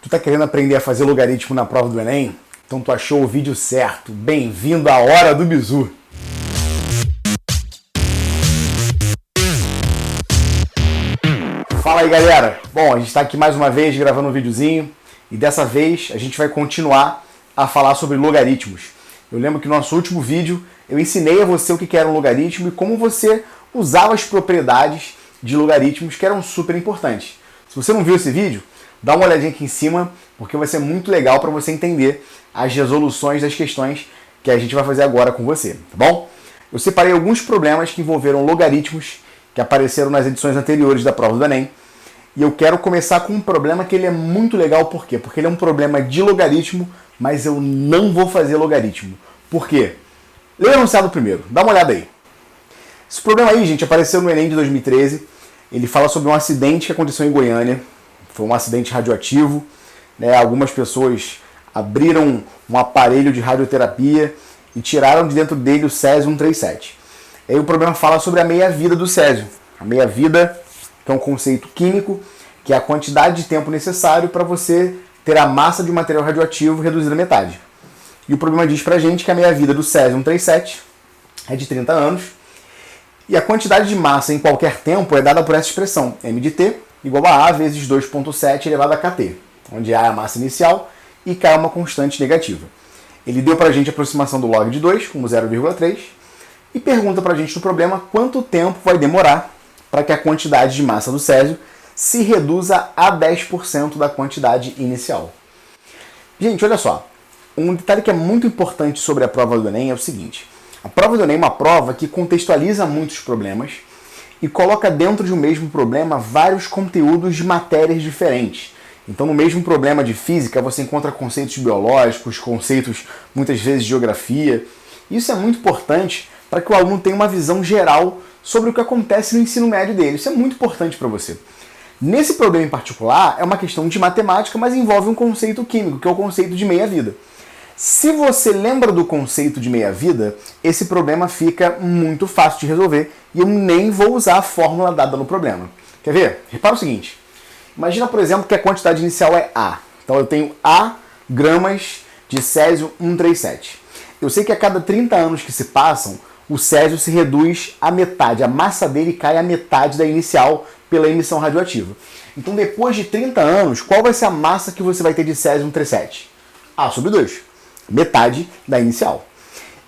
Tu tá querendo aprender a fazer logaritmo na prova do Enem? Então tu achou o vídeo certo. Bem-vindo à Hora do Bizu! Fala aí, galera! Bom, a gente tá aqui mais uma vez gravando um videozinho e dessa vez a gente vai continuar a falar sobre logaritmos. Eu lembro que no nosso último vídeo eu ensinei a você o que era um logaritmo e como você usava as propriedades de logaritmos que eram super importantes. Se você não viu esse vídeo, dá uma olhadinha aqui em cima, porque vai ser muito legal para você entender as resoluções das questões que a gente vai fazer agora com você, tá bom? Eu separei alguns problemas que envolveram logaritmos que apareceram nas edições anteriores da prova do Enem. E eu quero começar com um problema que ele é muito legal, por quê? Porque ele é um problema de logaritmo, mas eu não vou fazer logaritmo. Por quê? Leia o enunciado primeiro, dá uma olhada aí. Esse problema aí, gente, apareceu no Enem de 2013. Ele fala sobre um acidente que aconteceu em Goiânia. Foi um acidente radioativo, né? Algumas pessoas abriram um aparelho de radioterapia e tiraram de dentro dele o césio-137. Aí o problema fala sobre a meia-vida do césio. A meia-vida, que é um conceito químico, que é a quantidade de tempo necessário para você ter a massa de um material radioativo reduzida à metade. E o problema diz pra gente que a meia-vida do césio-137 é de 30 anos, e a quantidade de massa em qualquer tempo é dada por essa expressão, m de t igual a A vezes 2,7 elevado a kt, onde A é a massa inicial e K é uma constante negativa. Ele deu pra gente a aproximação do log de 2, como 0,3, e pergunta pra gente no problema quanto tempo vai demorar para que a quantidade de massa do césio se reduza a 10% da quantidade inicial. Gente, olha só, um detalhe que é muito importante sobre a prova do Enem é o seguinte: a prova do Enem é uma prova que contextualiza muitos problemas e coloca dentro de um mesmo problema vários conteúdos de matérias diferentes. Então, no mesmo problema de física, você encontra conceitos biológicos, conceitos, muitas vezes, de geografia. Isso é muito importante para que o aluno tenha uma visão geral sobre o que acontece no ensino médio dele. Isso é muito importante para você. Nesse problema em particular, é uma questão de matemática, mas envolve um conceito químico, que é o conceito de meia-vida. Se você lembra do conceito de meia-vida, esse problema fica muito fácil de resolver e eu nem vou usar a fórmula dada no problema. Quer ver? Repara o seguinte. Imagina, por exemplo, que a quantidade inicial é A. Então eu tenho A gramas de césio-137. Eu sei que a cada 30 anos que se passam, o césio se reduz à metade. A massa dele cai à metade da inicial pela emissão radioativa. Então, depois de 30 anos, qual vai ser a massa que você vai ter de césio-137? A sobre 2. Metade da inicial.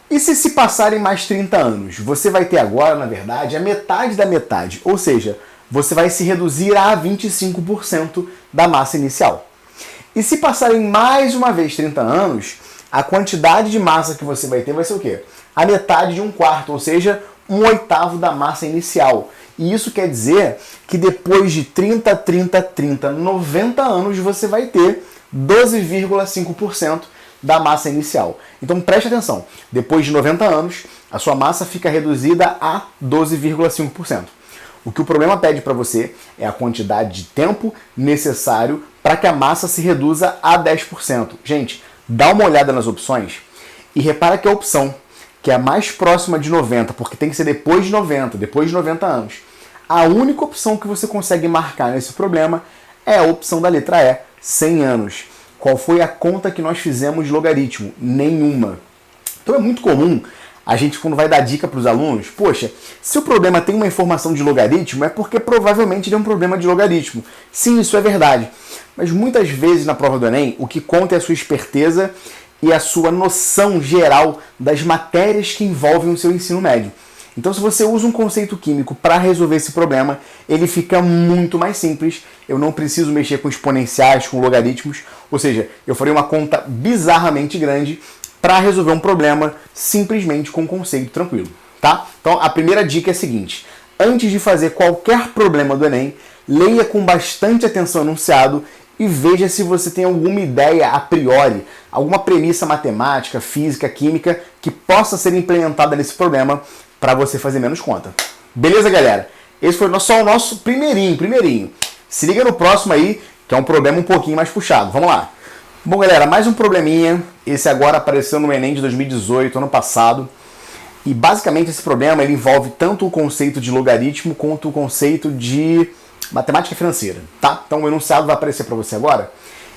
E se passarem mais 30 anos? Você vai ter agora, na verdade, a metade da metade. Ou seja, você vai se reduzir a 25% da massa inicial. E se passarem mais uma vez 30 anos, a quantidade de massa que você vai ter vai ser o quê? A metade de 1/4, ou seja, 1/8 da massa inicial. E isso quer dizer que depois de 90 anos, você vai ter 12,5% da massa inicial. Então preste atenção, depois de 90 anos, a sua massa fica reduzida a 12,5%. O que o problema pede para você é a quantidade de tempo necessário para que a massa se reduza a 10%. Gente, dá uma olhada nas opções e repara que a opção que é a mais próxima de 90, porque tem que ser depois de 90 anos, a única opção que você consegue marcar nesse problema é a opção da letra E, 100 anos. Qual foi a conta que nós fizemos de logaritmo? Nenhuma. Então é muito comum a gente, quando vai dar dica para os alunos, poxa, se o problema tem uma informação de logaritmo, é porque provavelmente ele é um problema de logaritmo. Sim, isso é verdade. Mas muitas vezes na prova do Enem, o que conta é a sua esperteza e a sua noção geral das matérias que envolvem o seu ensino médio. Então, se você usa um conceito químico para resolver esse problema, ele fica muito mais simples. Eu não preciso mexer com exponenciais, com logaritmos. Ou seja, eu farei uma conta bizarramente grande para resolver um problema simplesmente com um conceito tranquilo, tá? Então, a primeira dica é a seguinte. Antes de fazer qualquer problema do Enem, leia com bastante atenção o enunciado e veja se você tem alguma ideia a priori, alguma premissa matemática, física, química que possa ser implementada nesse problema para você fazer menos conta. Beleza, galera? Esse foi só o nosso primeirinho. Se liga no próximo aí, que é um problema um pouquinho mais puxado. Vamos lá. Bom, galera, mais um probleminha. Esse agora apareceu no Enem de 2018, ano passado. E basicamente esse problema ele envolve tanto o conceito de logaritmo quanto o conceito de matemática financeira, tá? Então o enunciado vai aparecer para você agora.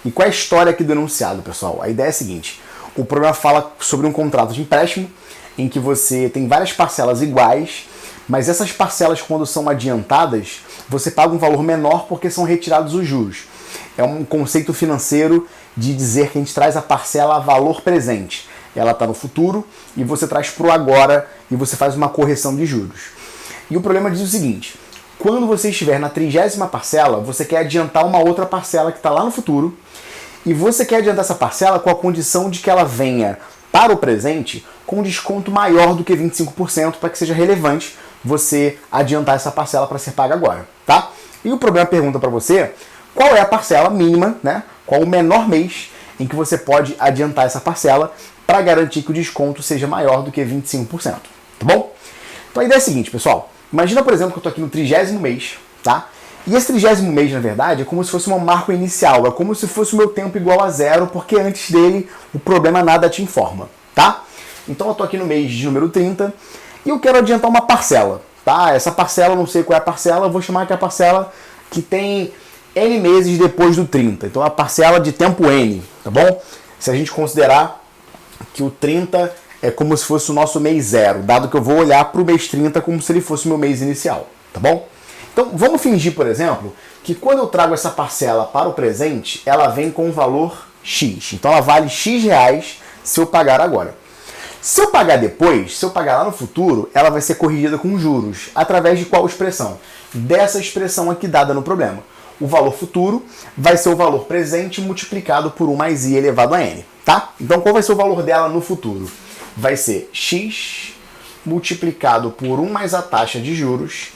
E qual é a história aqui do enunciado, pessoal? A ideia é a seguinte: o problema fala sobre um contrato de empréstimo em que você tem várias parcelas iguais, mas essas parcelas, quando são adiantadas, você paga um valor menor porque são retirados os juros. É um conceito financeiro de dizer que a gente traz a parcela a valor presente. Ela está no futuro e você traz para o agora e você faz uma correção de juros. E o problema diz o seguinte: quando você estiver na 30ª parcela, você quer adiantar uma outra parcela que está lá no futuro e você quer adiantar essa parcela com a condição de que ela venha para o presente com um desconto maior do que 25% para que seja relevante você adiantar essa parcela para ser paga agora, tá? E o problema pergunta para você qual é a parcela mínima, né? Qual o menor mês em que você pode adiantar essa parcela para garantir que o desconto seja maior do que 25%, tá bom? Então a ideia é a seguinte, pessoal. Imagina, por exemplo, que eu estou aqui no 30º mês, tá? E esse 30º mês, na verdade, é como se fosse um marco inicial, é como se fosse o meu tempo igual a zero, porque antes dele o problema nada te informa, tá? Então eu estou aqui no mês de número 30 e eu quero adiantar uma parcela, tá? Essa parcela, eu não sei qual é a parcela, eu vou chamar que é a parcela que tem N meses depois do 30. Então a parcela de tempo N, tá bom? Se a gente considerar que o 30 é como se fosse o nosso mês zero, dado que eu vou olhar para o mês 30 como se ele fosse o meu mês inicial, tá bom? Então vamos fingir, por exemplo, que quando eu trago essa parcela para o presente, ela vem com um valor X. Então ela vale X reais se eu pagar agora. Se eu pagar depois, se eu pagar lá no futuro, ela vai ser corrigida com juros. Através de qual expressão? Dessa expressão aqui dada no problema. O valor futuro vai ser o valor presente multiplicado por 1 mais i elevado a n, tá? Então qual vai ser o valor dela no futuro? Vai ser x multiplicado por 1 mais a taxa de juros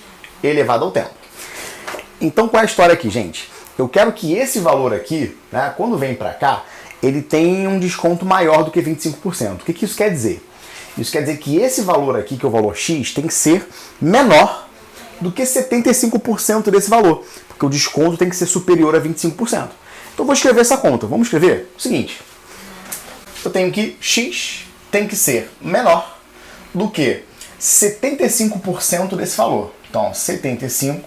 elevado ao tempo. Então qual é a história aqui, gente? Eu quero que esse valor aqui, né, quando vem para cá, ele tem um desconto maior do que 25%. O que isso quer dizer? Isso quer dizer que esse valor aqui, que é o valor x, tem que ser menor do que 75% desse valor, porque o desconto tem que ser superior a 25%. Então eu vou escrever essa conta. Vamos escrever o seguinte: eu tenho que x tem que ser menor do que 75% desse valor. Então 75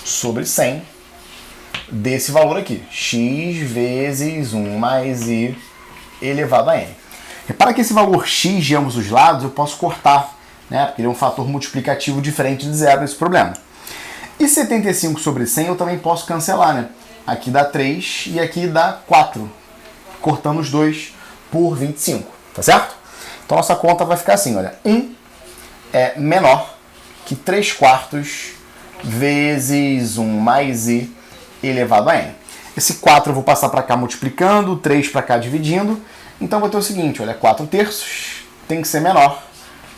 sobre 100 desse valor aqui, x vezes 1 mais i elevado a n. Repara que esse valor x de ambos os lados eu posso cortar, né? Porque ele é um fator multiplicativo diferente de zero nesse problema. E 75 sobre 100 eu também posso cancelar, né? Aqui dá 3 e aqui dá 4. Cortando os dois por 25, tá certo? Então nossa conta vai ficar assim, olha. 1 é menor que 3/4 vezes 1 mais i elevado a n. Esse 4 eu vou passar para cá multiplicando, 3 para cá dividindo. Então vou ter o seguinte, olha, 4/3 tem que ser menor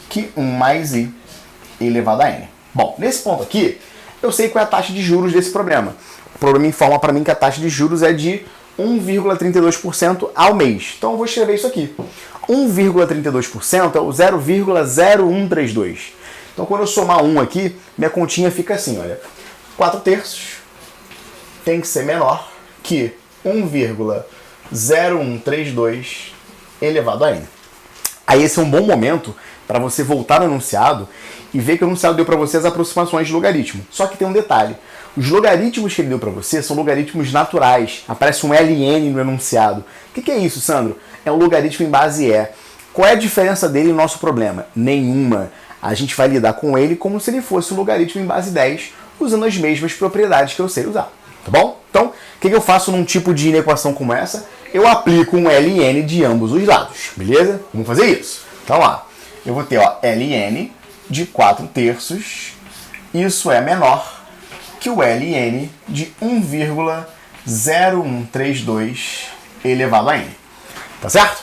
que 1 mais i elevado a n. Bom, nesse ponto aqui, eu sei qual é a taxa de juros desse problema. O problema informa para mim que a taxa de juros é de 1,32% ao mês. Então eu vou escrever isso aqui. 1,32% é o 0,0132. Então quando eu somar 1 aqui, minha continha fica assim, olha. 4/3 tem que ser menor que 1,0132 elevado a n. Aí esse é um bom momento para você voltar no enunciado e ver que o enunciado deu para você as aproximações de logaritmo. Só que tem um detalhe. Os logaritmos que ele deu para você são logaritmos naturais. Aparece um ln no enunciado. O que é isso, Sandro? É um logaritmo em base E. Qual é a diferença dele no nosso problema? Nenhuma. A gente vai lidar com ele como se ele fosse um logaritmo em base 10, usando as mesmas propriedades que eu sei usar. Tá bom? Então, o que eu faço num tipo de inequação como essa? Eu aplico um ln de ambos os lados. Beleza? Vamos fazer isso. Então, ó, eu vou ter ln de 4/3. Isso é menor que o ln de 1,0132 elevado a n. Tá certo?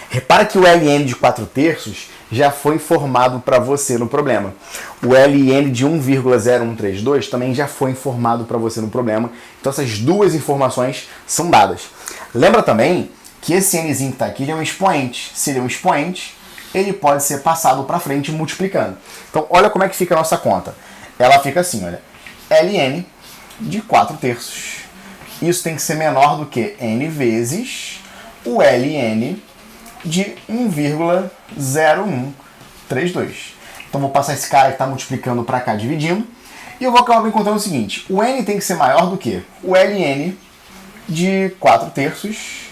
Repara que o ln de 4/3 já foi informado para você no problema. O ln de 1,0132 também já foi informado para você no problema. Então essas duas informações são dadas. Lembra também que esse nzinho que está aqui ele é um expoente. Se ele é um expoente, ele pode ser passado para frente multiplicando. Então olha como é que fica a nossa conta. Ela fica assim, olha. ln de 4/3. Isso tem que ser menor do que n vezes o ln de 1,0132. Então vou passar esse cara que está multiplicando para cá dividindo. E eu vou acabar encontrando o seguinte. O n tem que ser maior do que o ln de 4/3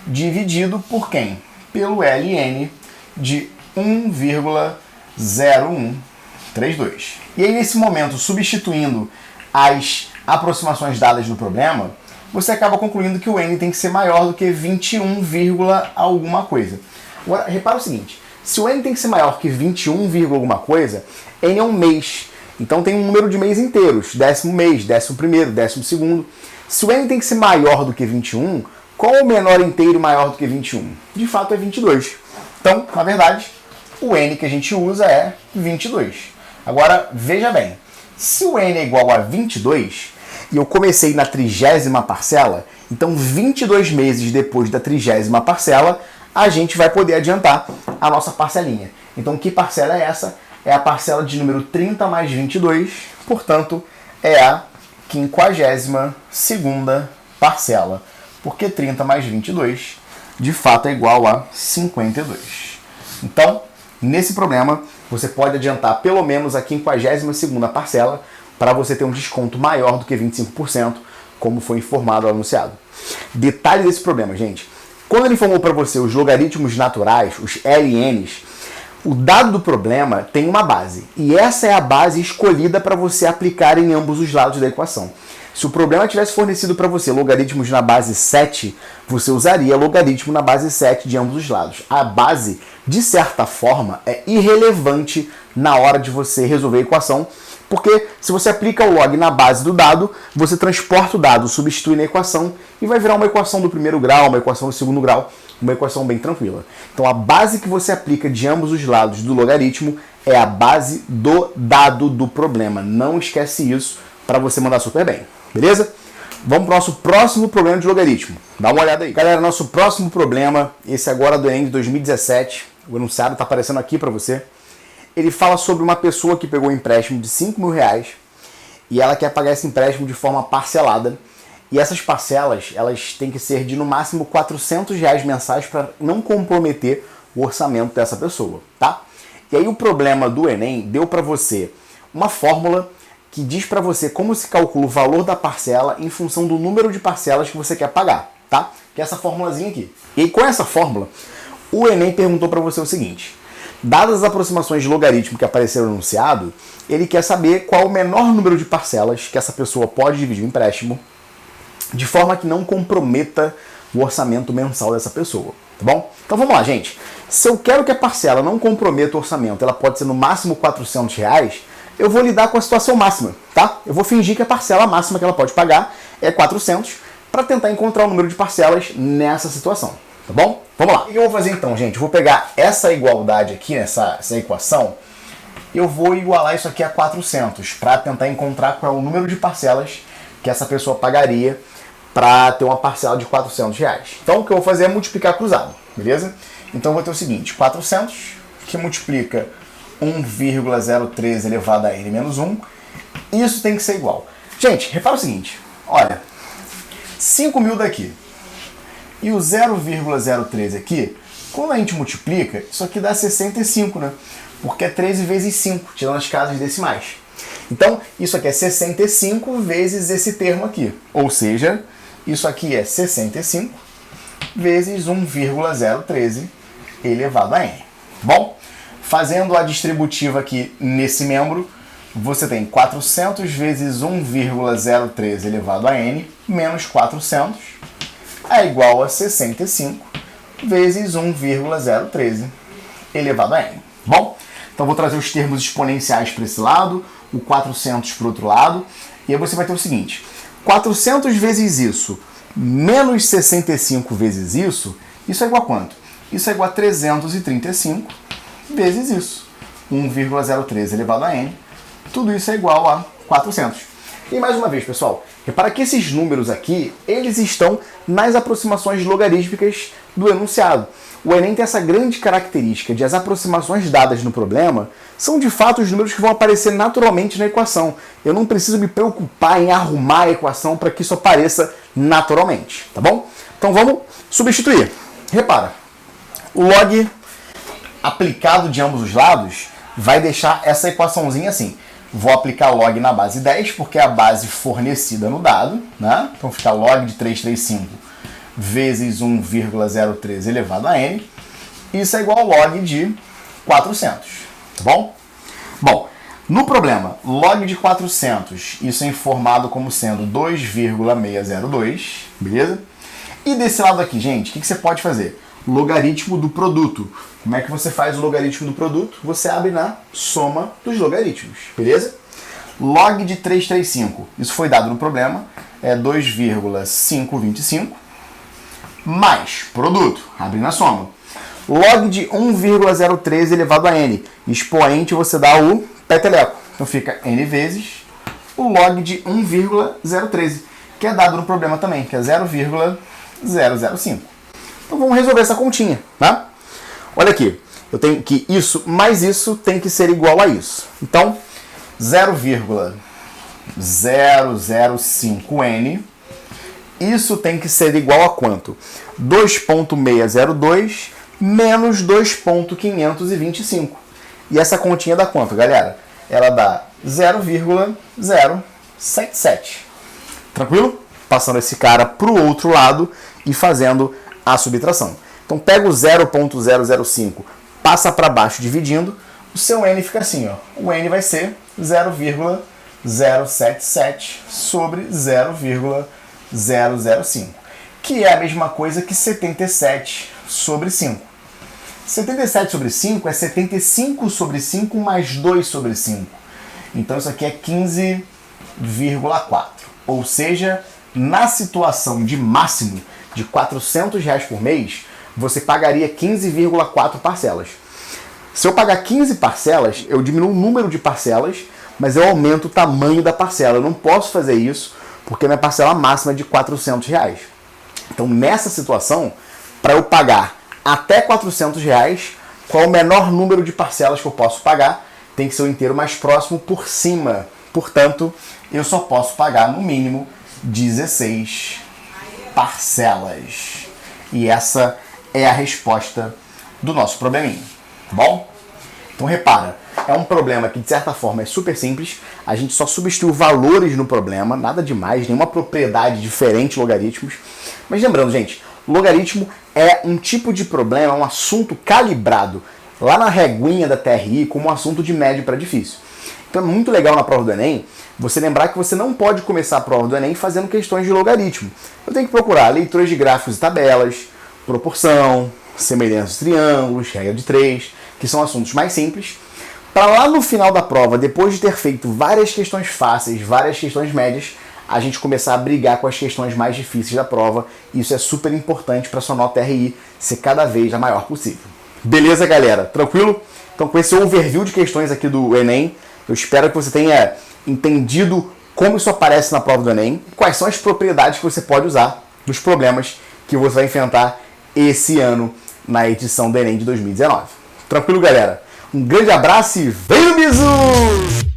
dividido por quem? Pelo ln de 1,0132. E aí, nesse momento, substituindo as aproximações dadas no problema, você acaba concluindo que o n tem que ser maior do que 21, alguma coisa. Agora, repara o seguinte, se o n tem que ser maior que 21, alguma coisa, n é um mês. Então tem um número de mês inteiros, 10º mês, 11º, 12º. Se o n tem que ser maior do que 21, qual é o menor inteiro maior do que 21? De fato é 22. Então, na verdade, o n que a gente usa é 22. Agora, veja bem, se o n é igual a 22, e eu comecei na 30ª parcela, então 22 meses depois da 30ª parcela, a gente vai poder adiantar a nossa parcelinha. Então, que parcela é essa? É a parcela de número 30 mais 22, portanto, é a 52ª parcela, porque 30 mais 22, de fato, é igual a 52. Então, nesse problema, você pode adiantar pelo menos a 52ª parcela para você ter um desconto maior do que 25%, como foi informado ou anunciado. Detalhe desse problema, gente. Quando ele informou para você os logaritmos naturais, os LNs, o dado do problema tem uma base. E essa é a base escolhida para você aplicar em ambos os lados da equação. Se o problema tivesse fornecido para você logaritmos na base 7, você usaria logaritmo na base 7 de ambos os lados. A base, de certa forma, é irrelevante na hora de você resolver a equação, porque se você aplica o log na base do dado, você transporta o dado, substitui na equação e vai virar uma equação do primeiro grau, uma equação do segundo grau, uma equação bem tranquila. Então a base que você aplica de ambos os lados do logaritmo é a base do dado do problema. Não esquece isso para você mandar super bem, beleza? Vamos para o nosso próximo problema de logaritmo. Dá uma olhada aí. Galera, nosso próximo problema, esse agora do Enem de 2017, o enunciado está aparecendo aqui para você. Ele fala sobre uma pessoa que pegou um empréstimo de R$5.000 e ela quer pagar esse empréstimo de forma parcelada. E essas parcelas, elas têm que ser de no máximo R$400 mensais para não comprometer o orçamento dessa pessoa, tá? E aí o problema do Enem deu para você uma fórmula que diz para você como se calcula o valor da parcela em função do número de parcelas que você quer pagar, tá? Que é essa formulazinha aqui. E aí, com essa fórmula, o Enem perguntou para você o seguinte: dadas as aproximações de logaritmo que apareceram no enunciado, ele quer saber qual o menor número de parcelas que essa pessoa pode dividir o empréstimo, de forma que não comprometa o orçamento mensal dessa pessoa, tá bom? Então vamos lá, gente. Se eu quero que a parcela não comprometa o orçamento, ela pode ser no máximo R$400, eu vou lidar com a situação máxima, tá? Eu vou fingir que a parcela máxima que ela pode pagar é 400 para tentar encontrar o número de parcelas nessa situação, tá bom? Vamos lá. O que eu vou fazer então, gente? Eu vou pegar essa igualdade aqui, essa equação, eu vou igualar isso aqui a 400 para tentar encontrar qual é o número de parcelas que essa pessoa pagaria para ter uma parcela de R$400. Então o que eu vou fazer é multiplicar cruzado, beleza? Então eu vou ter o seguinte, 400 que multiplica 1,013 elevado a n menos 1, isso tem que ser igual. Gente, repara o seguinte, olha, 5.000 daqui e o 0,013 aqui, quando a gente multiplica, isso aqui dá 65, né? Porque é 13 vezes 5, tirando as casas decimais. Então, isso aqui é 65 vezes esse termo aqui. Ou seja, isso aqui é 65 vezes 1,013 elevado a n. Bom, fazendo a distributiva aqui nesse membro, você tem 400 vezes 1,013 elevado a n menos 400 é igual a 65 vezes 1,013 elevado a n. Bom, então vou trazer os termos exponenciais para esse lado, o 400 para o outro lado, e aí você vai ter o seguinte, 400 vezes isso menos 65 vezes isso é igual a quanto? Isso é igual a 335 vezes isso, 1,013 elevado a n, tudo isso é igual a 400. E mais uma vez, pessoal, repara que esses números aqui, eles estão nas aproximações logarítmicas do enunciado. O Enem tem essa grande característica de as aproximações dadas no problema são de fato os números que vão aparecer naturalmente na equação. Eu não preciso me preocupar em arrumar a equação para que isso apareça naturalmente, tá bom? Então vamos substituir. Repara, o log aplicado de ambos os lados vai deixar essa equaçãozinha assim. Vou aplicar log na base 10, porque é a base fornecida no dado, né? Então fica log de 335 vezes 1,013 elevado a n. Isso é igual ao log de 400, tá bom? Bom, no problema, log de 400, isso é informado como sendo 2,602, beleza? E desse lado aqui, gente, o que você pode fazer? Logaritmo do produto. Como é que você faz o logaritmo do produto? Você abre na soma dos logaritmos, beleza? Log de 335, isso foi dado no problema, é 2,525, mais produto, abre na soma. Log de 1,013 elevado a n, expoente você dá o peteleco. Então fica n vezes o log de 1,013, que é dado no problema também, que é 0,005. Então vamos resolver essa continha, tá? Olha aqui, eu tenho que isso mais isso tem que ser igual a isso. Então, 0,005n, isso tem que ser igual a quanto? 2,602 menos 2,525. E essa continha dá quanto, galera? Ela dá 0,077. Tranquilo? Passando esse cara para o outro lado e fazendo a subtração. Então pega o 0,005, passa para baixo dividindo, o seu n fica assim, ó. O n vai ser 0,077 sobre 0,005, que é a mesma coisa que 77 sobre 5. 77 sobre 5 é 75 sobre 5 mais 2 sobre 5. Então isso aqui é 15,4. Ou seja, na situação de máximo de R$400 por mês, você pagaria 15,4 parcelas. Se eu pagar 15 parcelas, eu diminuo o número de parcelas, mas eu aumento o tamanho da parcela. Eu não posso fazer isso porque minha parcela máxima é de R$400. Então, nessa situação, para eu pagar até R$400, qual o menor número de parcelas que eu posso pagar? Tem que ser o inteiro mais próximo por cima. Portanto, eu só posso pagar no mínimo 16 parcelas. E essa é a resposta do nosso probleminha, tá bom? Então repara, é um problema que de certa forma é super simples, a gente só substitui valores no problema, nada demais, nenhuma propriedade diferente logaritmos. Mas lembrando, gente, logaritmo é um tipo de problema, um assunto calibrado lá na reguinha da TRI como um assunto de médio para difícil. Então é muito legal na prova do Enem você lembrar que você não pode começar a prova do Enem fazendo questões de logaritmo. Eu tenho que procurar leituras de gráficos e tabelas, proporção, semelhança de triângulos, regra de 3, que são assuntos mais simples, para lá no final da prova, depois de ter feito várias questões fáceis, várias questões médias, a gente começar a brigar com as questões mais difíceis da prova. Isso é super importante para sua nota RI ser cada vez a maior possível. Beleza, galera? Tranquilo? Então, com esse overview de questões aqui do Enem, eu espero que você tenha entendido como isso aparece na prova do Enem, quais são as propriedades que você pode usar nos problemas que você vai enfrentar esse ano na edição do Enem de 2019. Tranquilo, galera? Um grande abraço e vem no bisu!